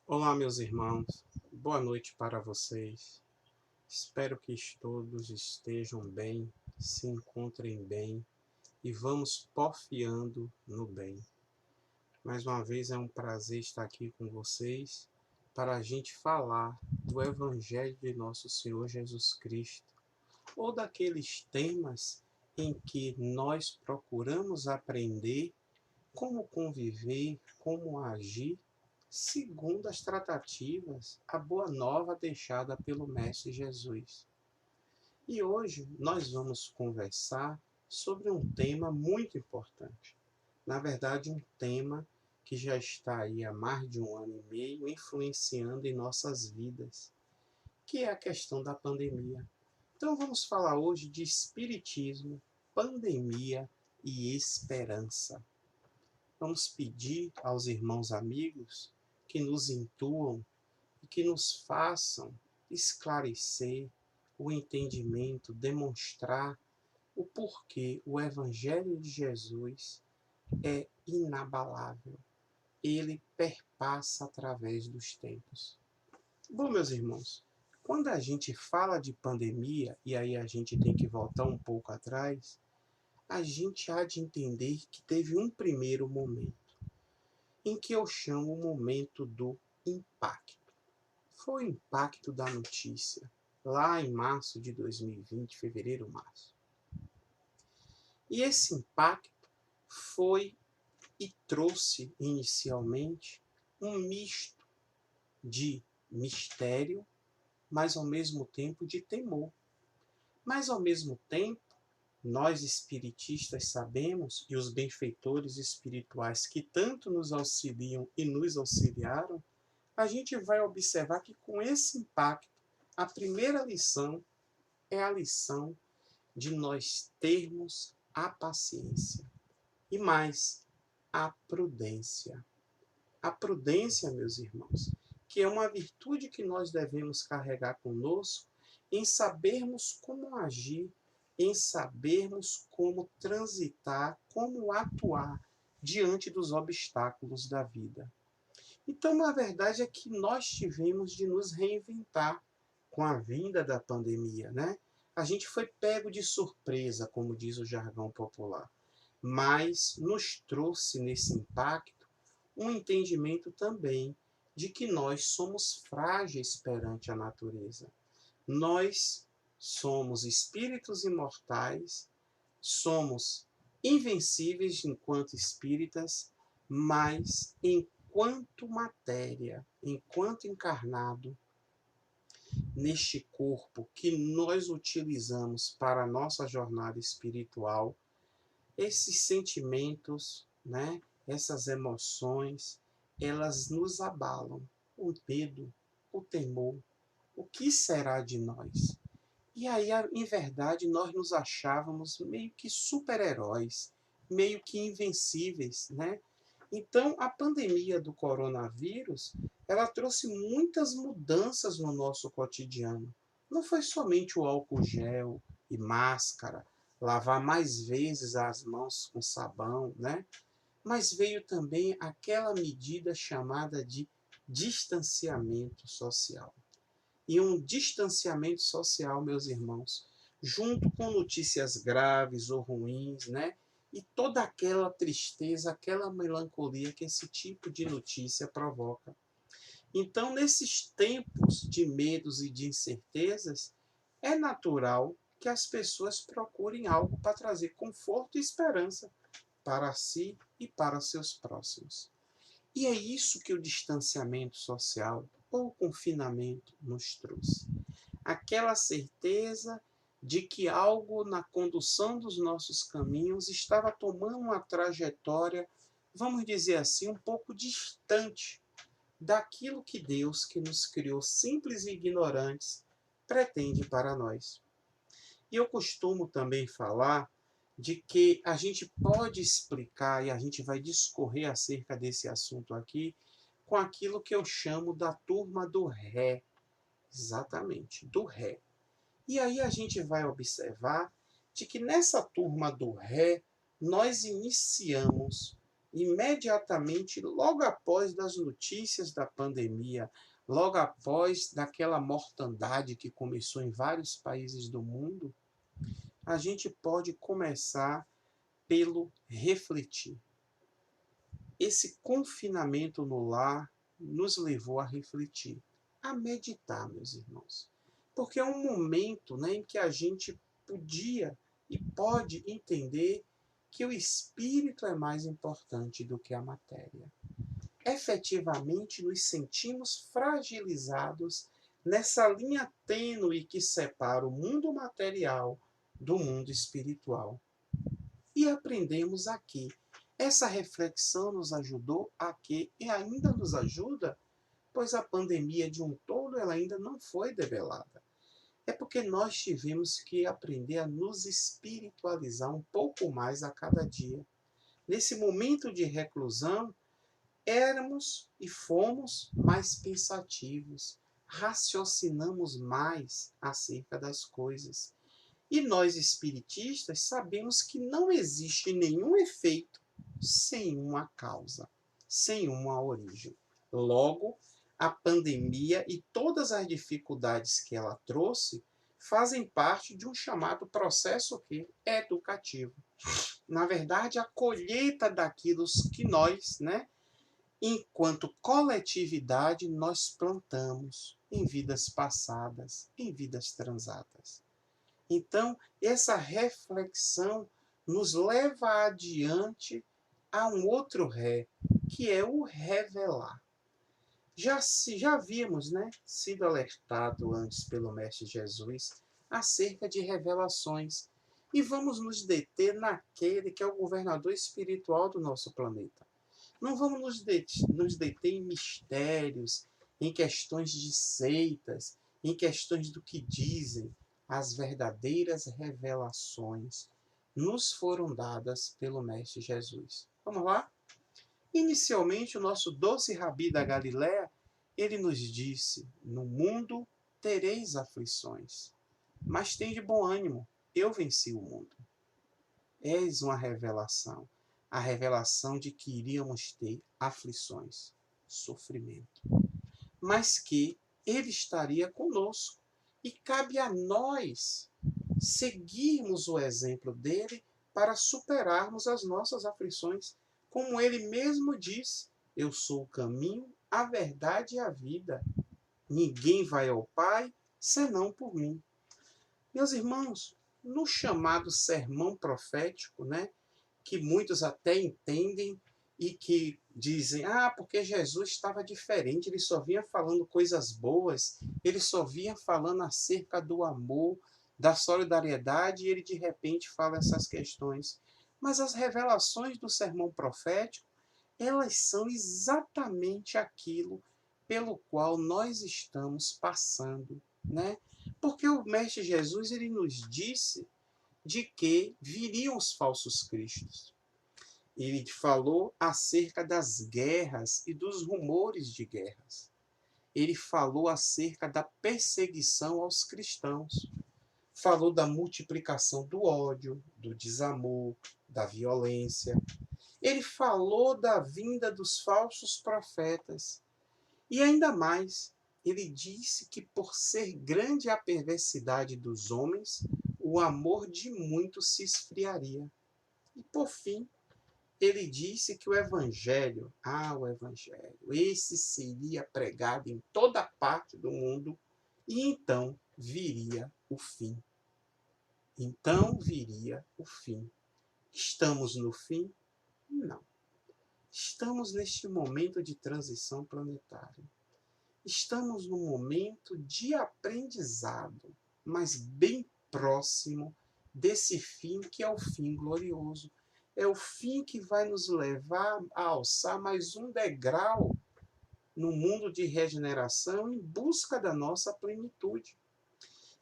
Olá, meus irmãos. Boa noite para vocês. Espero que todos estejam bem, se encontrem bem e vamos porfiando no bem. Mais uma vez é um prazer estar aqui com vocês para a gente falar do Evangelho de nosso Senhor Jesus Cristo ou daqueles temas em que nós procuramos aprender como conviver, como agir, segundo as tratativas, a boa nova deixada pelo Mestre Jesus. E hoje nós vamos conversar sobre um tema muito importante. Na verdade, um tema que já está aí há mais de um ano e meio influenciando em nossas vidas, que é a questão da pandemia. Então vamos falar hoje de espiritismo, pandemia e esperança. Vamos pedir aos irmãos amigos que nos intuam e que nos façam esclarecer o entendimento, demonstrar o porquê o Evangelho de Jesus é inabalável. Ele perpassa através dos tempos. Bom, meus irmãos, quando a gente fala de pandemia, e aí a gente tem que voltar um pouco atrás, a gente há de entender que teve um primeiro momento em que eu chamo o momento do impacto. Foi o impacto da notícia, lá em março de 2020, fevereiro, março. E esse impacto foi e trouxe inicialmente um misto de mistério, mas ao mesmo tempo de temor. Mas ao mesmo tempo, nós espiritistas sabemos, e os benfeitores espirituais que tanto nos auxiliam e nos auxiliaram, a gente vai observar que com esse impacto, a primeira lição é a lição de nós termos a paciência e mais, a prudência. A prudência, meus irmãos, que é uma virtude que nós devemos carregar conosco em sabermos como agir, em sabermos como transitar, como atuar diante dos obstáculos da vida. Então, a verdade é que nós tivemos de nos reinventar com a vinda da pandemia, né? A gente foi pego de surpresa, como diz o jargão popular, mas nos trouxe nesse impacto um entendimento também de que nós somos frágeis perante a natureza. Nós somos espíritos imortais, somos invencíveis enquanto espíritas, mas enquanto matéria, enquanto encarnado, neste corpo que nós utilizamos para a nossa jornada espiritual, esses sentimentos, né, essas emoções, elas nos abalam. O medo, o temor, o que será de nós? E aí, em verdade, nós nos achávamos meio que super-heróis, meio que invencíveis, né? Então, a pandemia do coronavírus, ela trouxe muitas mudanças no nosso cotidiano. Não foi somente o álcool gel e máscara, lavar mais vezes as mãos com sabão, né? Mas veio também aquela medida chamada de distanciamento social. E um distanciamento social, meus irmãos, junto com notícias graves ou ruins, né? E toda aquela tristeza, aquela melancolia que esse tipo de notícia provoca. Então, nesses tempos de medos e de incertezas, é natural que as pessoas procurem algo para trazer conforto e esperança para si e para seus próximos. E é isso que o distanciamento social ou o confinamento nos trouxe. Aquela certeza de que algo na condução dos nossos caminhos estava tomando uma trajetória, vamos dizer assim, um pouco distante daquilo que Deus, que nos criou simples e ignorantes, pretende para nós. E eu costumo também falar de que a gente pode explicar e a gente vai discorrer acerca desse assunto aqui com aquilo que eu chamo da turma do ré. Exatamente, do ré. E aí a gente vai observar de que nessa turma do ré nós iniciamos imediatamente, logo após das notícias da pandemia, logo após daquela mortandade que começou em vários países do mundo, a gente pode começar pelo refletir. Esse confinamento no lar nos levou a refletir, a meditar, meus irmãos. Porque é um momento, né, em que a gente podia e pode entender que o espírito é mais importante do que a matéria. Efetivamente, nos sentimos fragilizados nessa linha tênue que separa o mundo material do mundo espiritual. E aprendemos aqui. Essa reflexão nos ajudou aqui e ainda nos ajuda, pois a pandemia de um todo ela ainda não foi debelada. É porque nós tivemos que aprender a nos espiritualizar um pouco mais a cada dia. Nesse momento de reclusão, éramos e fomos mais pensativos, raciocinamos mais acerca das coisas. E nós espiritistas sabemos que não existe nenhum efeito sem uma causa, sem uma origem. Logo, a pandemia e todas as dificuldades que ela trouxe fazem parte de um chamado processo educativo. Na verdade, a colheita daquilo que nós, enquanto coletividade, nós plantamos em vidas passadas, em vidas transatas. Então, essa reflexão nos leva adiante a um outro ré, que é o revelar. Já havíamos sido alertado antes pelo Mestre Jesus acerca de revelações. E vamos nos deter naquele que é o governador espiritual do nosso planeta. Não vamos nos deter em mistérios, em questões de seitas, em questões do que dizem. As verdadeiras revelações nos foram dadas pelo Mestre Jesus. Vamos lá? Inicialmente, o nosso doce Rabi da Galileia, ele nos disse: no mundo tereis aflições, mas tende bom ânimo, eu venci o mundo. Eis uma revelação, a revelação de que iríamos ter aflições, sofrimento, mas que ele estaria conosco. E cabe a nós seguirmos o exemplo dele para superarmos as nossas aflições. Como ele mesmo disse, eu sou o caminho, a verdade e a vida. Ninguém vai ao Pai senão por mim. Meus irmãos, no chamado sermão profético, que muitos até entendem e que dizem, porque Jesus estava diferente, ele só vinha falando coisas boas, ele só vinha falando acerca do amor, da solidariedade, e ele de repente fala essas questões. Mas as revelações do sermão profético, elas são exatamente aquilo pelo qual nós estamos passando, Porque o Mestre Jesus, ele nos disse de que viriam os falsos cristos. Ele falou acerca das guerras e dos rumores de guerras. Ele falou acerca da perseguição aos cristãos. Falou da multiplicação do ódio, do desamor, da violência. Ele falou da vinda dos falsos profetas. E ainda mais, ele disse que por ser grande a perversidade dos homens, o amor de muitos se esfriaria. E por fim, ele disse que o Evangelho, esse seria pregado em toda parte do mundo e então viria o fim. Então viria o fim. Estamos no fim? Não. Estamos neste momento de transição planetária. Estamos num momento de aprendizado, mas bem próximo desse fim que é o fim glorioso. É o fim que vai nos levar a alçar mais um degrau no mundo de regeneração em busca da nossa plenitude.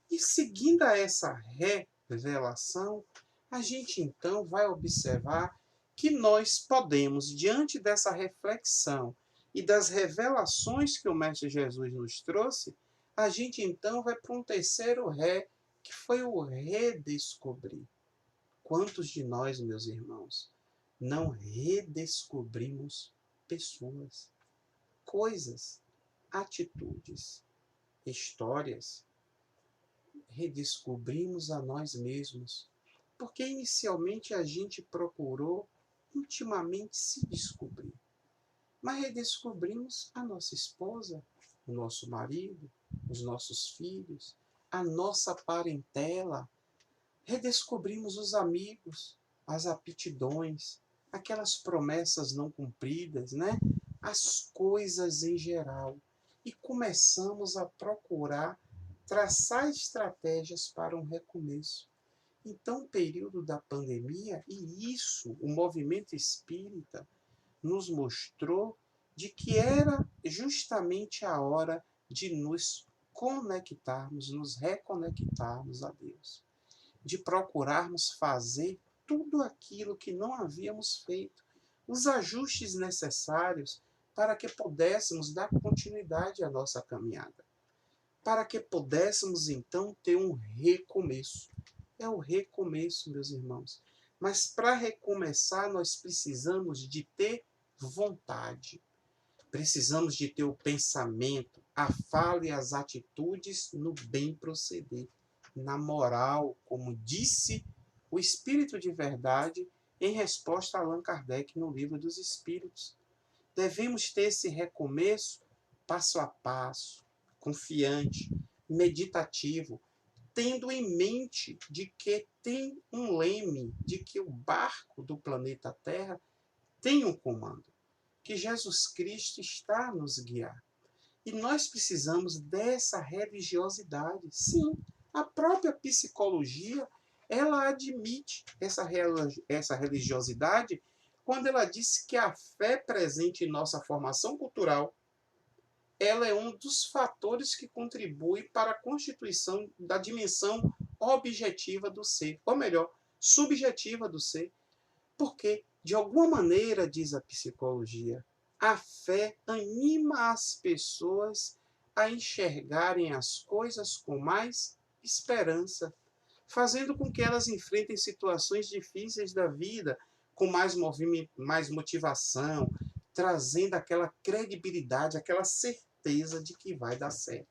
E seguindo a essa revelação, a gente então vai observar que nós podemos, diante dessa reflexão e das revelações que o Mestre Jesus nos trouxe, a gente então vai para um terceiro ré, que foi o redescobrir. Quantos de nós, meus irmãos, não redescobrimos pessoas, coisas, atitudes, histórias, redescobrimos a nós mesmos, porque inicialmente a gente procurou intimamente se descobrir, mas redescobrimos a nossa esposa, o nosso marido, os nossos filhos, a nossa parentela, redescobrimos os amigos, as aptidões, aquelas promessas não cumpridas, né? As coisas em geral. E começamos a procurar traçar estratégias para um recomeço. Então, o período da pandemia, e isso, o movimento espírita, nos mostrou de que era justamente a hora de nos conectarmos, nos reconectarmos a Deus, de procurarmos fazer tudo aquilo que não havíamos feito, os ajustes necessários para que pudéssemos dar continuidade à nossa caminhada, para que pudéssemos então ter um recomeço. É o recomeço, meus irmãos. Mas para recomeçar, nós precisamos de ter vontade. Precisamos de ter o pensamento, a fala e as atitudes no bem proceder, na moral, como disse o Espírito de Verdade em resposta a Allan Kardec no Livro dos Espíritos. Devemos ter esse recomeço passo a passo, confiante, meditativo, tendo em mente de que tem um leme, de que o barco do planeta Terra tem um comando, que Jesus Cristo está a nos guiar. E nós precisamos dessa religiosidade. Sim, a própria psicologia, ela admite essa religiosidade quando ela diz que a fé presente em nossa formação cultural, ela é um dos fatores que contribui para a constituição da dimensão objetiva do ser, ou melhor, subjetiva do ser. Porque, de alguma maneira, diz a psicologia, a fé anima as pessoas a enxergarem as coisas com mais esperança, fazendo com que elas enfrentem situações difíceis da vida com mais movimento, mais motivação, trazendo aquela credibilidade, aquela certeza de que vai dar certo.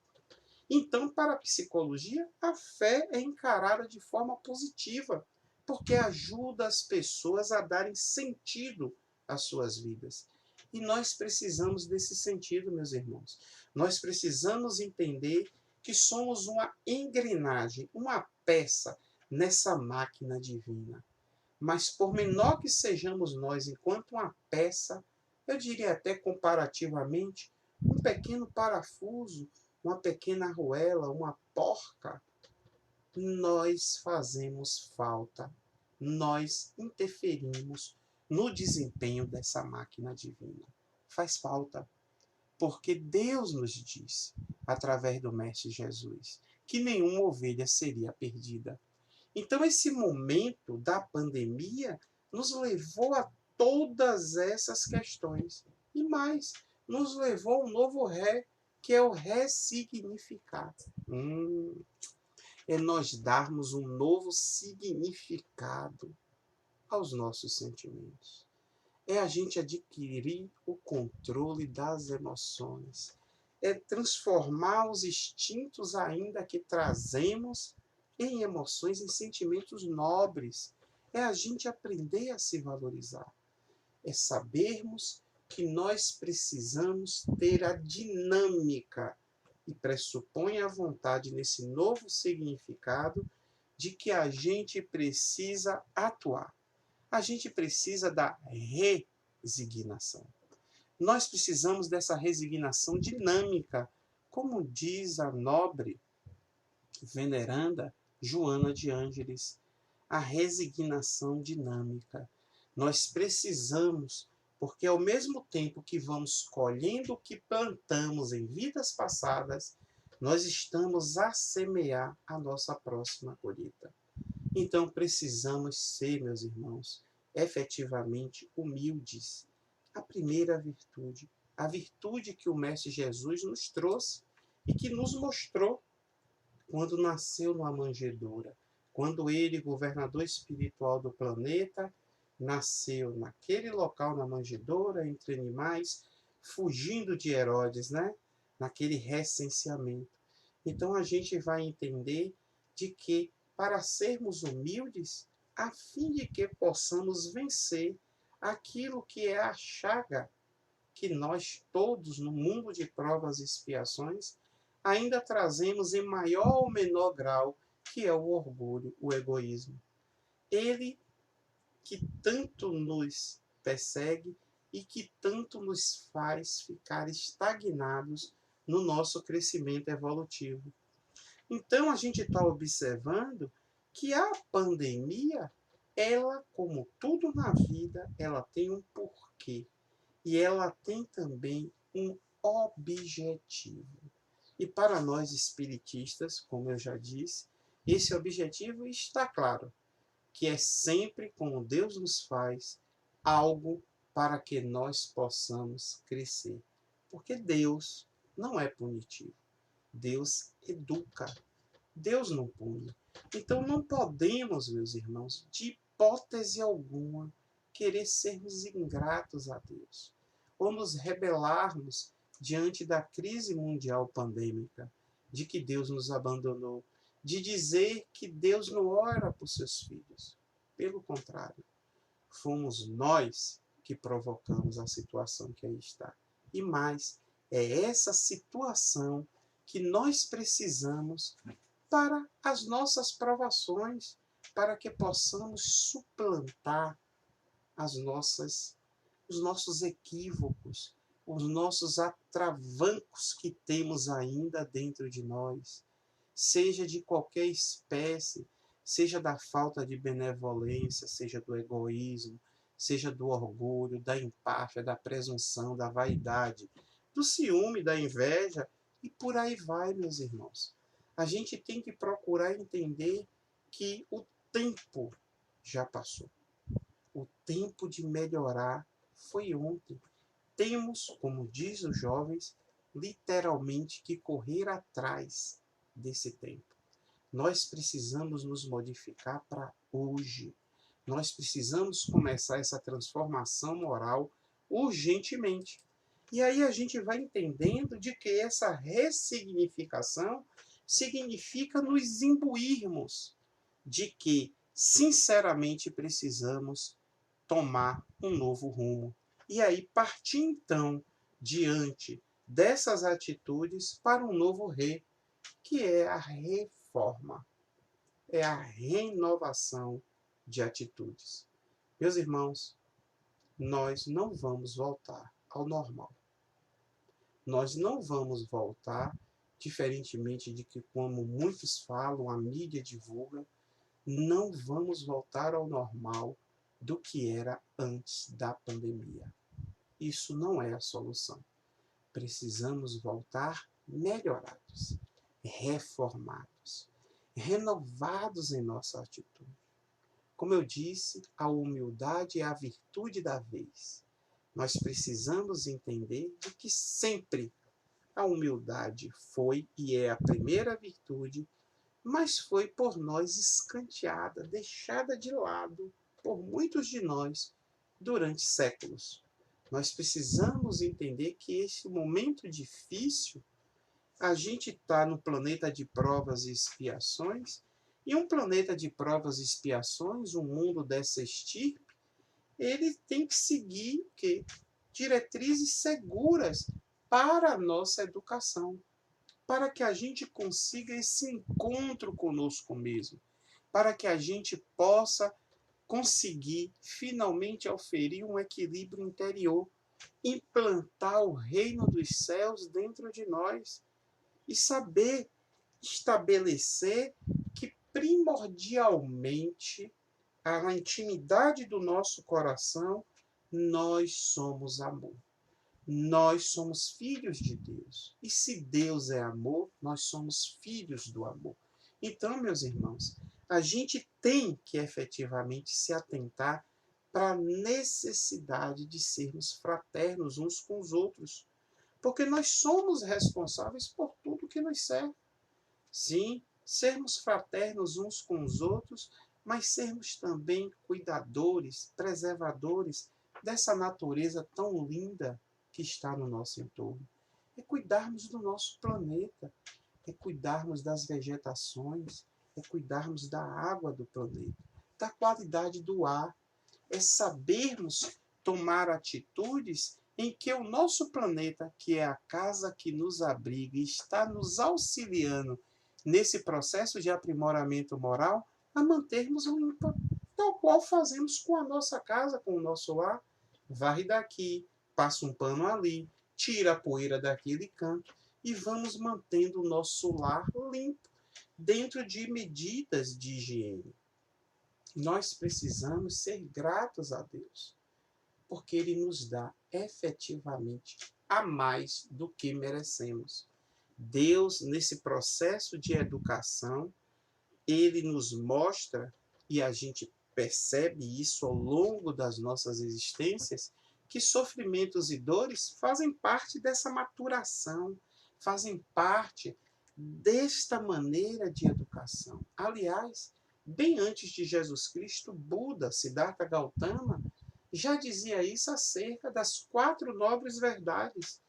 Então, para a psicologia, a fé é encarada de forma positiva, porque ajuda as pessoas a darem sentido às suas vidas. E nós precisamos desse sentido, meus irmãos. Nós precisamos entender que somos uma engrenagem, uma peça nessa máquina divina. Mas por menor que sejamos nós enquanto uma peça, eu diria até comparativamente, um pequeno parafuso, uma pequena arruela, uma porca, nós fazemos falta, nós interferimos no desempenho dessa máquina divina. Faz falta, porque Deus nos disse, através do Mestre Jesus, que nenhuma ovelha seria perdida. Então, esse momento da pandemia nos levou a todas essas questões. E mais, nos levou a um novo ré, que é o ressignificar. É nós darmos um novo significado aos nossos sentimentos. É a gente adquirir o controle das emoções. É transformar os instintos ainda que trazemos em emoções, em sentimentos nobres. É a gente aprender a se valorizar. É sabermos que nós precisamos ter a dinâmica e pressupõe a vontade nesse novo significado de que a gente precisa atuar. A gente precisa da resignação. Nós precisamos dessa resignação dinâmica, como diz a nobre veneranda Joana de Ângeles, a resignação dinâmica. Nós precisamos, porque ao mesmo tempo que vamos colhendo o que plantamos em vidas passadas, nós estamos a semear a nossa próxima colheita. Então precisamos ser, meus irmãos, efetivamente humildes. A primeira virtude, a virtude que o Mestre Jesus nos trouxe e que nos mostrou quando nasceu numa manjedoura, quando ele, governador espiritual do planeta, nasceu naquele local, na manjedoura, entre animais, fugindo de Herodes, né? Naquele recenseamento. Então a gente vai entender de que para sermos humildes, a fim de que possamos vencer aquilo que é a chaga que nós todos, no mundo de provas e expiações, ainda trazemos em maior ou menor grau, que é o orgulho, o egoísmo. Ele que tanto nos persegue e que tanto nos faz ficar estagnados no nosso crescimento evolutivo. Então a gente está observando que a pandemia, ela, como tudo na vida, ela tem um porquê. E ela tem também um objetivo. E para nós espiritistas, como eu já disse, esse objetivo está claro, que é sempre como Deus nos faz algo para que nós possamos crescer. Porque Deus não é punitivo. Deus educa. Deus não pune. Então não podemos, meus irmãos, de hipótese alguma, querer sermos ingratos a Deus, ou nos rebelarmos diante da crise mundial pandêmica, de que Deus nos abandonou, de dizer que Deus não ora por seus filhos. Pelo contrário, fomos nós que provocamos a situação que aí está. E mais, é essa situação que nós precisamos para as nossas provações, para que possamos suplantar os nossos equívocos, os nossos atravancos que temos ainda dentro de nós, seja de qualquer espécie, seja da falta de benevolência, seja do egoísmo, seja do orgulho, da empáfia, da presunção, da vaidade, do ciúme, da inveja, e por aí vai, meus irmãos. A gente tem que procurar entender que o tempo já passou. O tempo de melhorar foi ontem. Temos, como diz os jovens, literalmente que correr atrás desse tempo. Nós precisamos nos modificar para hoje. Nós precisamos começar essa transformação moral urgentemente. E aí a gente vai entendendo de que essa ressignificação significa nos imbuirmos de que, sinceramente, precisamos tomar um novo rumo. E aí partir, então, diante dessas atitudes para um novo rei, que é a reforma, é a renovação de atitudes. Meus irmãos, nós não vamos voltar ao normal. Nós não vamos voltar, diferentemente de que, como muitos falam, a mídia divulga, não vamos voltar ao normal do que era antes da pandemia. Isso não é a solução. Precisamos voltar melhorados, reformados, renovados em nossa atitude. Como eu disse, a humildade é a virtude da vez. Nós precisamos entender de que sempre a humildade foi e é a primeira virtude, mas foi por nós escanteada, deixada de lado por muitos de nós durante séculos. Nós precisamos entender que esse momento difícil, a gente está no planeta de provas e expiações, e um planeta de provas e expiações, um mundo dessa estirpe, ele tem que seguir que diretrizes seguras para a nossa educação, para que a gente consiga esse encontro conosco mesmo, para que a gente possa conseguir finalmente oferir um equilíbrio interior, implantar o reino dos céus dentro de nós e saber estabelecer que primordialmente na intimidade do nosso coração nós somos amor. Nós somos filhos de Deus. E se Deus é amor, nós somos filhos do amor. Então, meus irmãos, a gente tem que efetivamente se atentar para a necessidade de sermos fraternos uns com os outros. Porque nós somos responsáveis por tudo que nos serve. Sim, sermos fraternos uns com os outros, mas sermos também cuidadores, preservadores dessa natureza tão linda que está no nosso entorno. É cuidarmos do nosso planeta, é cuidarmos das vegetações, é cuidarmos da água do planeta, da qualidade do ar, é sabermos tomar atitudes em que o nosso planeta, que é a casa que nos abriga e está nos auxiliando nesse processo de aprimoramento moral, a mantermos limpa, tal qual fazemos com a nossa casa, com o nosso lar. Varre daqui, passa um pano ali, tira a poeira daquele canto e vamos mantendo o nosso lar limpo, dentro de medidas de higiene. Nós precisamos ser gratos a Deus, porque Ele nos dá efetivamente a mais do que merecemos. Deus, nesse processo de educação, Ele nos mostra, e a gente percebe isso ao longo das nossas existências, que sofrimentos e dores fazem parte dessa maturação, fazem parte desta maneira de educação. Aliás, bem antes de Jesus Cristo, Buda, Siddhartha Gautama, já dizia isso acerca das 4 nobres verdades.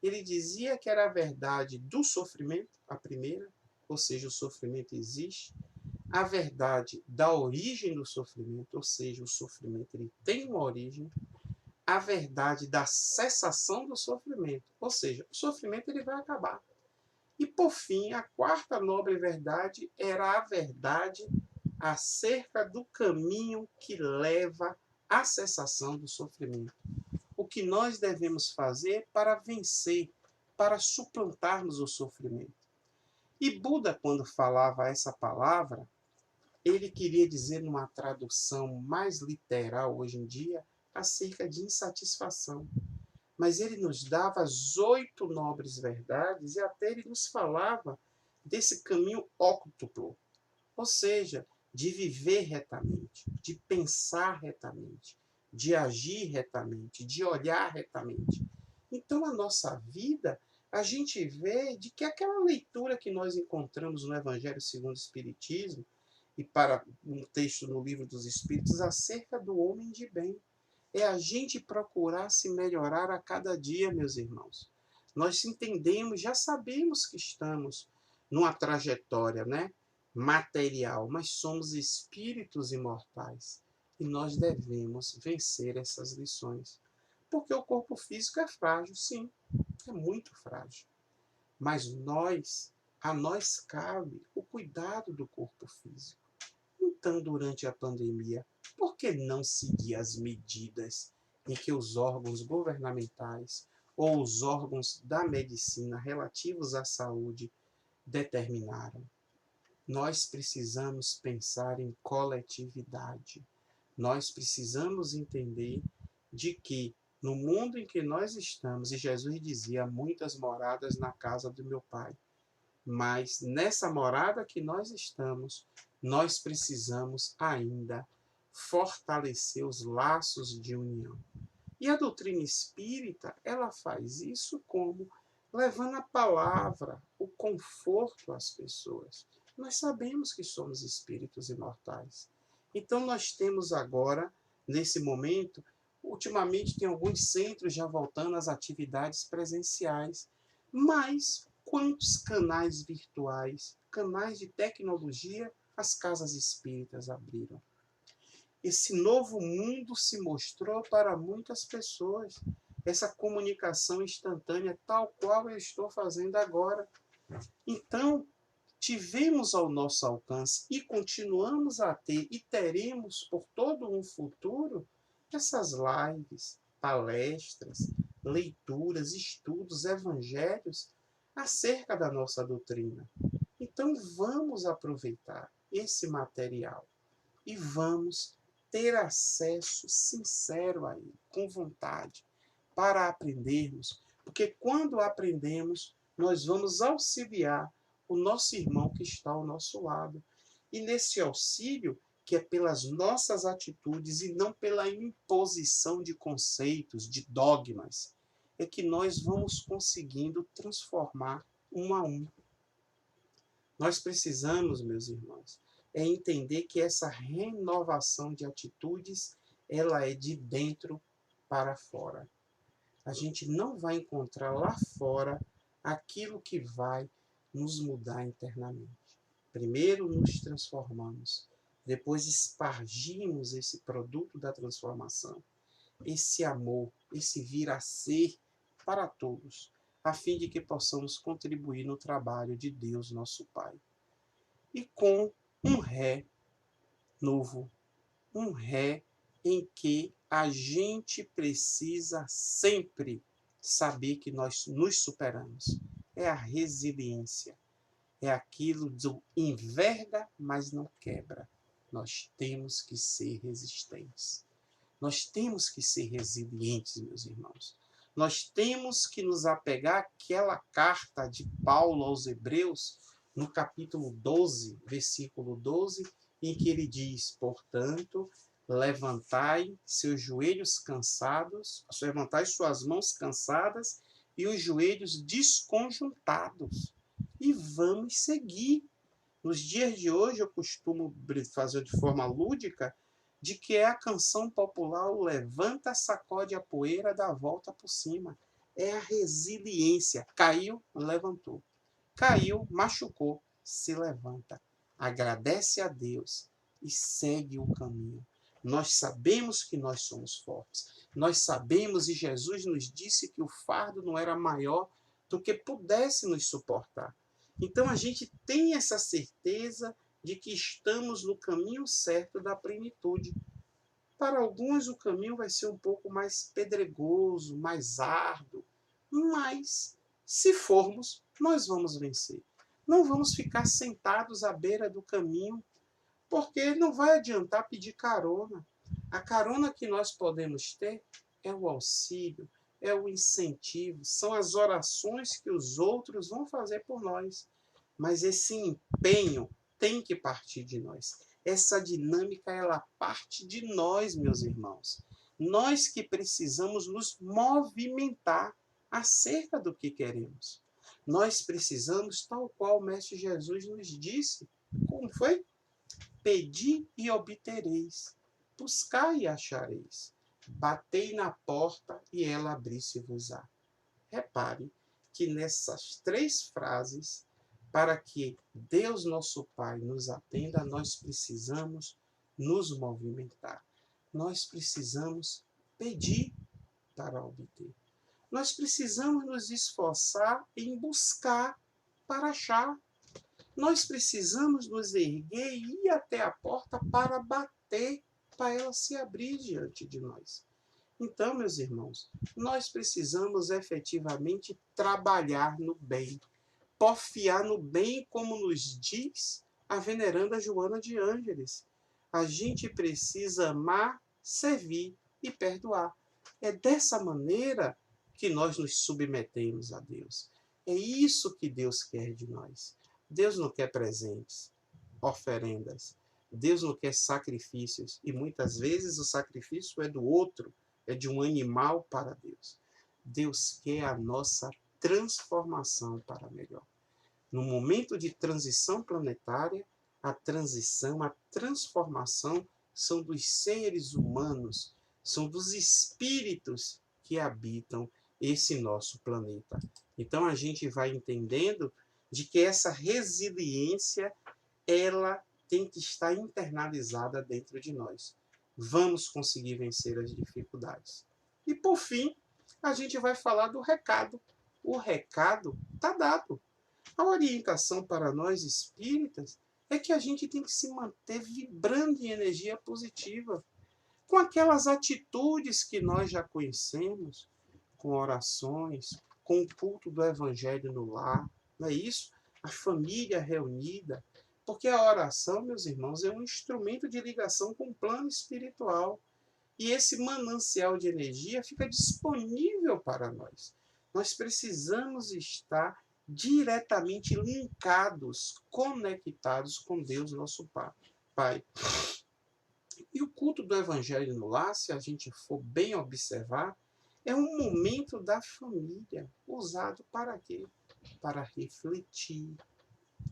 Ele dizia que era a verdade do sofrimento, a primeira, ou seja, o sofrimento existe. A verdade da origem do sofrimento, ou seja, o sofrimento ele tem uma origem. A verdade da cessação do sofrimento, ou seja, o sofrimento ele vai acabar. E, por fim, a 4ª nobre verdade era a verdade acerca do caminho que leva à cessação do sofrimento. O que nós devemos fazer para vencer, para suplantarmos o sofrimento. E Buda, quando falava essa palavra, ele queria dizer, numa tradução mais literal hoje em dia, acerca de insatisfação. Mas ele nos dava as 8 nobres verdades e até ele nos falava desse caminho óctuplo, ou seja, de viver retamente, de pensar retamente, de agir retamente, de olhar retamente. Então, a nossa vida, a gente vê de que aquela leitura que nós encontramos no Evangelho segundo o Espiritismo, e para um texto no Livro dos Espíritos, acerca do homem de bem, é a gente procurar se melhorar a cada dia, meus irmãos. Nós entendemos, já sabemos que estamos numa trajetória, né, material, mas somos espíritos imortais e nós devemos vencer essas lições. Porque o corpo físico é frágil, sim, é muito frágil. Mas a nós cabe o cuidado do corpo físico. Então, durante a pandemia, por que não seguir as medidas em que os órgãos governamentais ou os órgãos da medicina relativos à saúde determinaram? Nós precisamos pensar em coletividade. Nós precisamos entender de que no mundo em que nós estamos, e Jesus dizia, muitas moradas na casa do meu Pai, mas nessa morada que nós estamos, nós precisamos ainda fortalecer os laços de união. E a doutrina espírita, ela faz isso como? Levando a palavra, o conforto às pessoas. Nós sabemos que somos espíritos imortais. Então nós temos agora, nesse momento, ultimamente tem alguns centros já voltando às atividades presenciais, mas quantos canais virtuais, canais de tecnologia as casas espíritas abriram? Esse novo mundo se mostrou para muitas pessoas. Essa comunicação instantânea, tal qual eu estou fazendo agora. Então, tivemos ao nosso alcance e continuamos a ter e teremos por todo um futuro essas lives, palestras, leituras, estudos, evangelhos acerca da nossa doutrina. Então vamos aproveitar esse material e vamos ter acesso sincero a ele, com vontade, para aprendermos, porque quando aprendemos, nós vamos auxiliar o nosso irmão que está ao nosso lado. E nesse auxílio, que é pelas nossas atitudes e não pela imposição de conceitos, de dogmas, é que nós vamos conseguindo transformar um a um. Nós precisamos, meus irmãos, é entender que essa renovação de atitudes, ela é de dentro para fora. A gente não vai encontrar lá fora aquilo que vai nos mudar internamente. Primeiro nos transformamos, depois espargimos esse produto da transformação, esse amor, esse vir a ser para todos, a fim de que possamos contribuir no trabalho de Deus, nosso Pai. E com um ré novo, um ré em que a gente precisa sempre saber que nós nos superamos. É a resiliência. É aquilo do enverga, mas não quebra. Nós temos que ser resistentes. Nós temos que ser resilientes, meus irmãos. Nós temos que nos apegar àquela carta de Paulo aos Hebreus, no capítulo 12, versículo 12, em que ele diz, portanto, levantai seus joelhos cansados, levantai suas mãos cansadas e os joelhos desconjuntados. E vamos seguir. Nos dias de hoje, eu costumo fazer de forma lúdica, de que é a canção popular, o levanta, sacode a poeira, dá a volta por cima. É a resiliência. Caiu, levantou. Caiu, machucou, se levanta. Agradece a Deus e segue o caminho. Nós sabemos que nós somos fortes. Nós sabemos, e Jesus nos disse que o fardo não era maior do que pudesse nos suportar. Então a gente tem essa certeza de que estamos no caminho certo da plenitude. Para alguns o caminho vai ser um pouco mais pedregoso, mais árduo, mas se formos, nós vamos vencer. Não vamos ficar sentados à beira do caminho, porque não vai adiantar pedir carona. A carona que nós podemos ter é o auxílio, é o incentivo, são as orações que os outros vão fazer por nós. Mas esse empenho tem que partir de nós. Essa dinâmica, ela parte de nós, meus irmãos. Nós que precisamos nos movimentar acerca do que queremos. Nós precisamos, tal qual o Mestre Jesus nos disse, como foi? Pedi e obtereis, buscai e achareis, batei na porta e ela abrir-se-vos-á. Repare que nessas 3 frases, para que Deus nosso Pai nos atenda, nós precisamos nos movimentar. Nós precisamos pedir para obter. Nós precisamos nos esforçar em buscar para achar. Nós precisamos nos erguer e ir até a porta para bater, para ela se abrir diante de nós. Então, meus irmãos, nós precisamos efetivamente trabalhar no bem, porfiar no bem, como nos diz a veneranda Joana de Ângeles. A gente precisa amar, servir e perdoar. É dessa maneira que nós nos submetemos a Deus. É isso que Deus quer de nós. Deus não quer presentes, oferendas. Deus não quer sacrifícios. E muitas vezes o sacrifício é do outro, é de um animal para Deus. Deus quer a nossa transformação para melhor. No momento de transição planetária, a transição, a transformação são dos seres humanos, são dos espíritos que habitam esse nosso planeta. Então a gente vai entendendo de que essa resiliência, ela tem que estar internalizada dentro de nós. Vamos conseguir vencer as dificuldades. E por fim, a gente vai falar do recado. O recado está dado. A orientação para nós espíritas é que a gente tem que se manter vibrando em energia positiva, com aquelas atitudes que nós já conhecemos, com orações, com o culto do Evangelho no lar, não é isso? A família reunida, porque a oração, meus irmãos, é um instrumento de ligação com o plano espiritual. E esse manancial de energia fica disponível para nós. Nós precisamos estar diretamente linkados, conectados com Deus, nosso Pai. E o culto do Evangelho no lar, se a gente for bem observar, é um momento da família, usado para quê? Para refletir,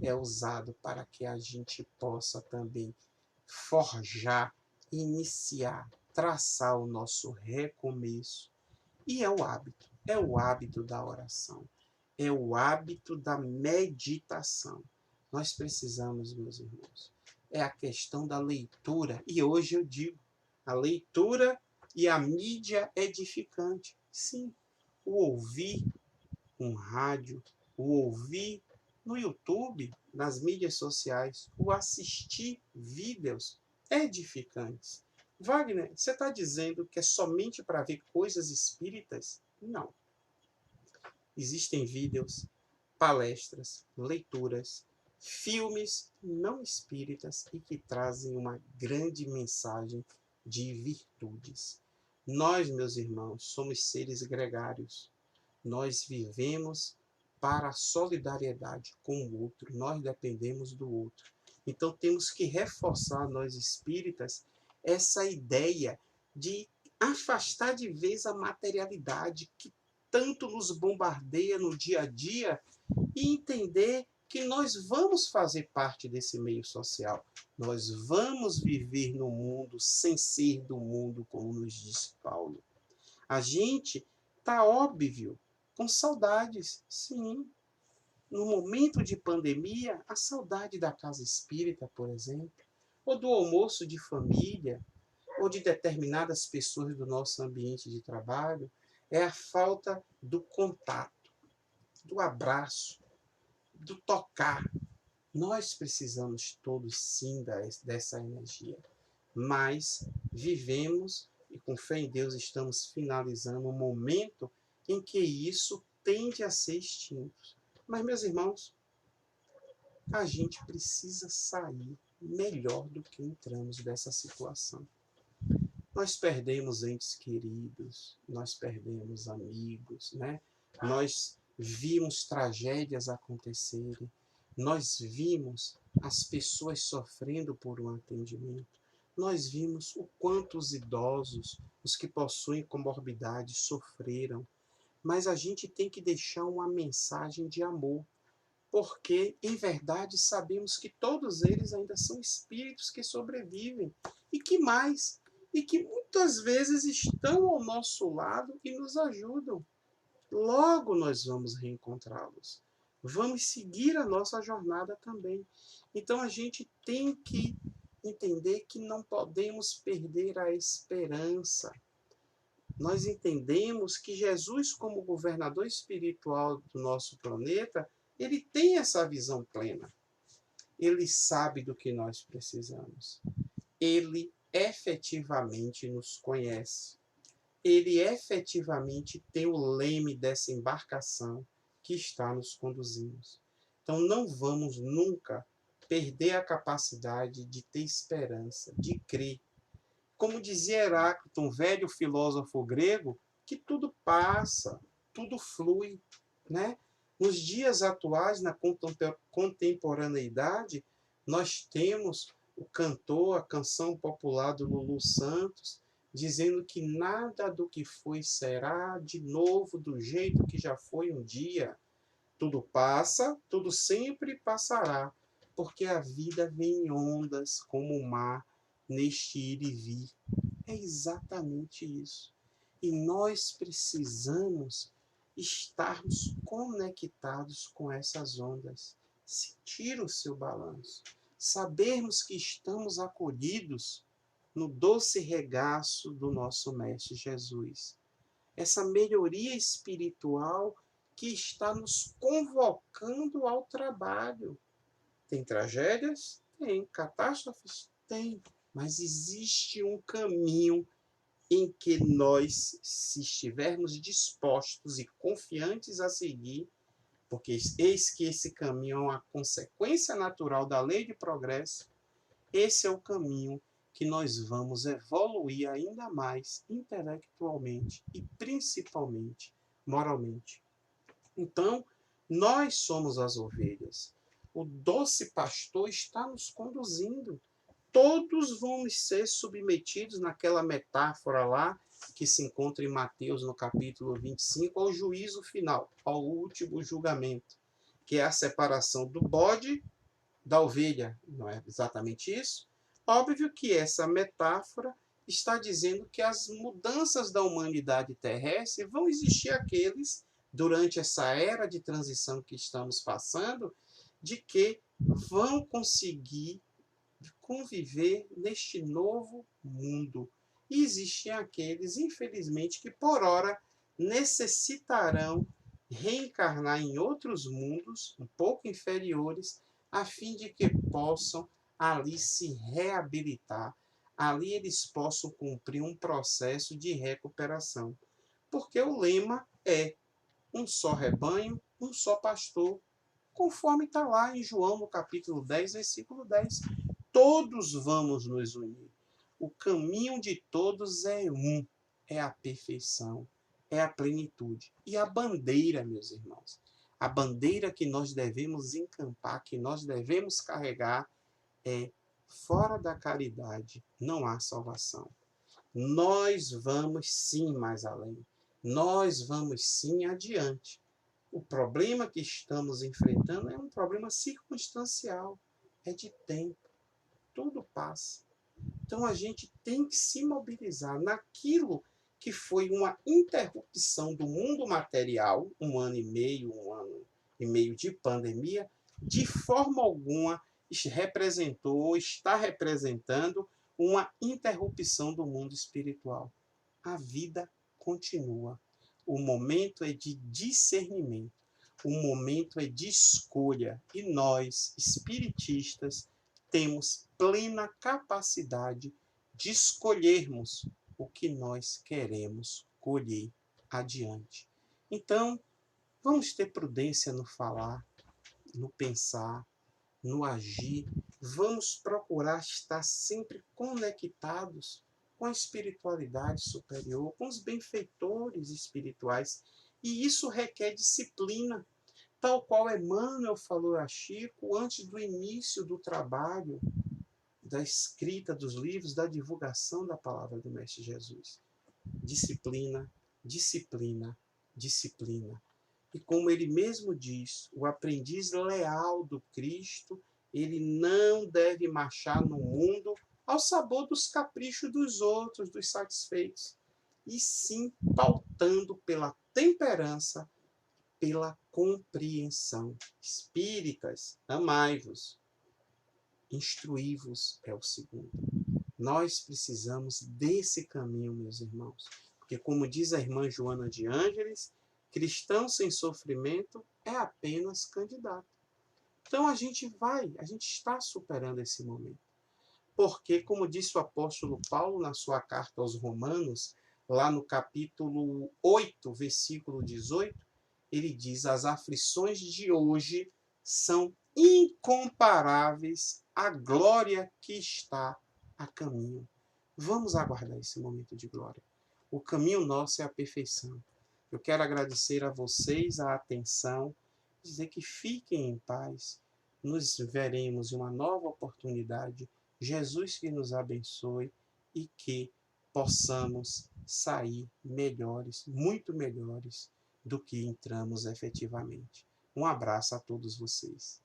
é usado para que a gente possa também forjar, iniciar, traçar o nosso recomeço. E é o hábito da oração, é o hábito da meditação. Nós precisamos, meus irmãos, é a questão da leitura. E hoje eu digo, a leitura e a mídia edificante. Sim, o ouvir um rádio, o ouvir no YouTube, nas mídias sociais, o assistir vídeos edificantes. Wagner, você está dizendo que é somente para ver coisas espíritas? Não. Existem vídeos, palestras, leituras, filmes não espíritas e que trazem uma grande mensagem de virtudes. Nós, meus irmãos, somos seres gregários. Nós vivemos para a solidariedade com o outro. Nós dependemos do outro. Então temos que reforçar, nós espíritas, essa ideia de afastar de vez a materialidade que tanto nos bombardeia no dia a dia e entender que nós vamos fazer parte desse meio social. Nós vamos viver no mundo sem ser do mundo, como nos diz Paulo. A gente está óbvio, com saudades, sim. No momento de pandemia, a saudade da casa espírita, por exemplo, ou do almoço de família, ou de determinadas pessoas do nosso ambiente de trabalho, é a falta do contato, do abraço, do tocar. Nós precisamos todos, sim, dessa energia. Mas vivemos, e com fé em Deus estamos finalizando um momento em que isso tende a ser extinto. Mas, meus irmãos, a gente precisa sair melhor do que entramos dessa situação. Nós perdemos entes queridos, nós perdemos amigos, né? Nós vimos tragédias acontecerem, nós vimos as pessoas sofrendo por um atendimento, nós vimos o quanto os idosos, os que possuem comorbidades, sofreram. Mas a gente tem que deixar uma mensagem de amor, porque, em verdade, sabemos que todos eles ainda são espíritos que sobrevivem. E que mais? E que muitas vezes estão ao nosso lado e nos ajudam. Logo nós vamos reencontrá-los. Vamos seguir a nossa jornada também. Então a gente tem que entender que não podemos perder a esperança. Nós entendemos que Jesus, como governador espiritual do nosso planeta, ele tem essa visão plena. Ele sabe do que nós precisamos. Ele efetivamente nos conhece. Ele efetivamente tem o leme dessa embarcação que está nos conduzindo. Então não vamos nunca perder a capacidade de ter esperança, de crer. Como dizia Heráclito, um velho filósofo grego, que tudo passa, tudo flui, né? Nos dias atuais, na contemporaneidade, nós temos o cantor, a canção popular do Lulu Santos, dizendo que nada do que foi será de novo do jeito que já foi um dia. Tudo passa, tudo sempre passará, porque a vida vem em ondas como o mar, neste ir e vir. É exatamente isso. E nós precisamos estarmos conectados com essas ondas, sentir o seu balanço, sabermos que estamos acolhidos no doce regaço do nosso Mestre Jesus. Essa melhoria espiritual que está nos convocando ao trabalho. Tem tragédias? Tem. Catástrofes? Tem. Mas existe um caminho em que nós, se estivermos dispostos e confiantes a seguir, porque eis que esse caminho é uma consequência natural da lei de progresso, esse é o caminho que nós vamos evoluir ainda mais intelectualmente e principalmente moralmente. Então, nós somos as ovelhas. O doce pastor está nos conduzindo. Todos vamos ser submetidos naquela metáfora lá, que se encontra em Mateus, no capítulo 25, ao juízo final, ao último julgamento. que é a separação do bode da ovelha. Não é exatamente isso? Óbvio que essa metáfora está dizendo que as mudanças da humanidade terrestre vão existir aqueles, durante essa era de transição que estamos passando, de que vão conseguir conviver neste novo mundo. E existem aqueles, infelizmente, que por hora necessitarão reencarnar em outros mundos, um pouco inferiores, a fim de que possam ali se reabilitar, ali eles possam cumprir um processo de recuperação. Porque o lema é um só rebanho, um só pastor, conforme está lá em João, no capítulo 10, versículo 10. Todos vamos nos unir. O caminho de todos é um, é a perfeição, é a plenitude. E a bandeira, meus irmãos, a bandeira que nós devemos encampar, que nós devemos carregar é: fora da caridade não há salvação. Nós vamos sim mais além. Nós vamos sim adiante. O problema que estamos enfrentando é um problema circunstancial, é de tempo. Tudo passa. Então a gente tem que se mobilizar naquilo que foi uma interrupção do mundo material, um ano e meio de pandemia, de forma alguma representou, está representando uma interrupção do mundo espiritual. A vida continua. O momento é de discernimento. O momento é de escolha. E nós, espiritistas, temos plena capacidade de escolhermos o que nós queremos colher adiante. Então, vamos ter prudência no falar, no pensar, no agir. Vamos procurar estar sempre conectados com a espiritualidade superior, com os benfeitores espirituais. E isso requer disciplina, tal qual Emmanuel falou a Chico antes do início do trabalho, da escrita dos livros, da divulgação da palavra do Mestre Jesus. Disciplina, disciplina, disciplina. E como ele mesmo diz, o aprendiz leal do Cristo, ele não deve marchar no mundo ao sabor dos caprichos dos outros, dos satisfeitos, e sim pautando pela temperança, pela compreensão. Espíritas, amai-vos. Instruí-vos é o segundo. Nós precisamos desse caminho, meus irmãos. Porque, como diz a irmã Joana de Ângeles, cristão sem sofrimento é apenas candidato. Então a gente está superando esse momento. Porque, como disse o apóstolo Paulo na sua carta aos Romanos, lá no capítulo 8, versículo 18, ele diz: as aflições de hoje são incomparáveis à glória que está a caminho. Vamos aguardar esse momento de glória. O caminho nosso é a perfeição. Eu quero agradecer a vocês a atenção, dizer que fiquem em paz. Nos veremos em uma nova oportunidade. Jesus que nos abençoe e que possamos sair melhores, muito melhores do que entramos efetivamente. Um abraço a todos vocês.